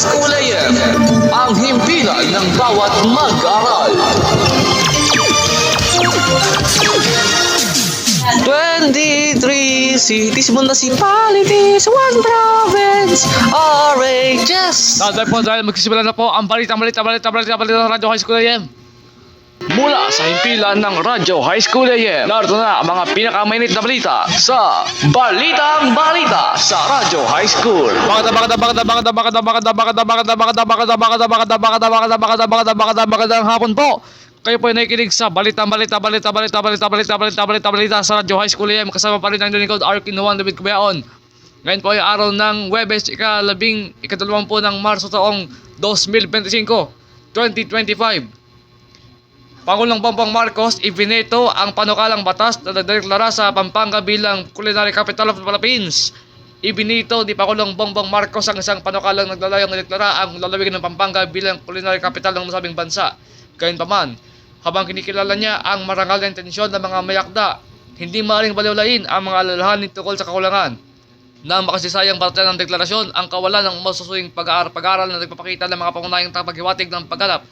School AM, ang himpilan ng bawat mag-aaral. 23 cities, municipalities, one province, RHS. Tatay po dahil magsisimula na po ang balita ng Radyo High School AM. Mula sa himpilan ng Radyo High School AM, narito na ang mga pinakamainit na balita sa Balitang Balita sa Radyo High School. Magandang hapon po. Kayo po ay nakikinig sa balita sa Radyo High School AM. Kasama pa rin ang lingkod Arkin Juan David Kubayaon. Ngayon po ay araw ng Huwebes, ika-12 ng Marso taong 2025. Pangulong Bongbong Marcos ibineto ang panukalang batas na nagdeklara sa Pampanga bilang Culinary Capital of the Philippines. Ibinito ni Pangulong Bongbong Marcos ang isang panukalang naglalayong ideklara ang lalawigan ng Pampanga bilang Culinary Capital ng nasabing bansa. Gayunpaman, habang kinikilala niya ang marangal na intensyon ng mga mayakda, hindi maaaring baliwalain ang mga alalahanin tungkol sa kakulangan na makasisayang parte ng deklarasyon ang kawalan ng masusuing pag-aaral na nagpapakita ng mga pangunahing paghiwatig ng pagganap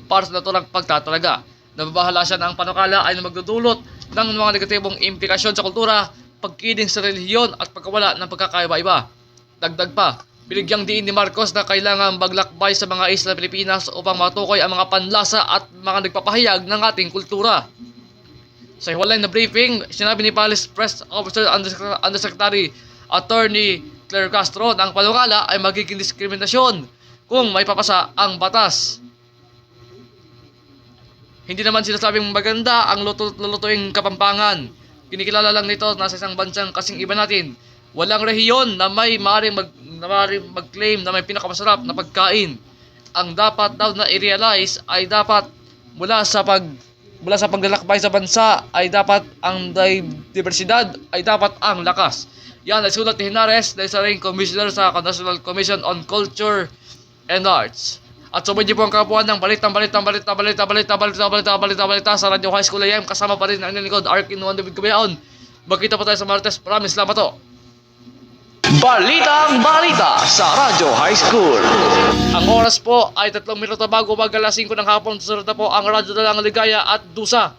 para sa naturang pagtatalaga. Nababahala siya na ang panukala ay magdudulot ng mga negatibong implikasyon sa kultura, pagkiling sa relihiyon at pagkawala ng pagkakaiba-iba. Dagdag pa, binigyang diin ni Marcos na kailangan maglakbay sa mga isla Pilipinas upang matukoy ang mga panlasa at mga nagpapahayag ng ating kultura. Sa hiwalay na briefing, sinabi ni Palace Press Officer Undersecretary Attorney Claire Castro na ang panukala ay magiging diskriminasyon kung may papasa ang batas. Hindi naman sinasabing maganda ang lulutuing Kapampangan. Kinikilala lang nito na sa isang bansang kasing iba natin, walang rehiyon na may maaaring mag-claim na may pinakamasarap na pagkain. Ang dapat daw na i-realize ay dapat mula sa paglalakbay sa bansa ay dapat ang diversidad ay dapat ang lakas. Yan ay sulat ni Henares na isa ring commissioner sa National Commission on Culture and Arts. At sumunod po ang kapuan ng balita sa Radyo High School AM. Kasama pa rin ang lingkod Arkin Juan David Kubayaon. Magkita po tayo sa Martes. Maraming salamat po. Balitang Balita sa Radyo High School. Ang oras po ay 3 minuto bago mag alas 5 ng hapon. Susunod na po ang Radyo Dalang Ligaya at Dusa.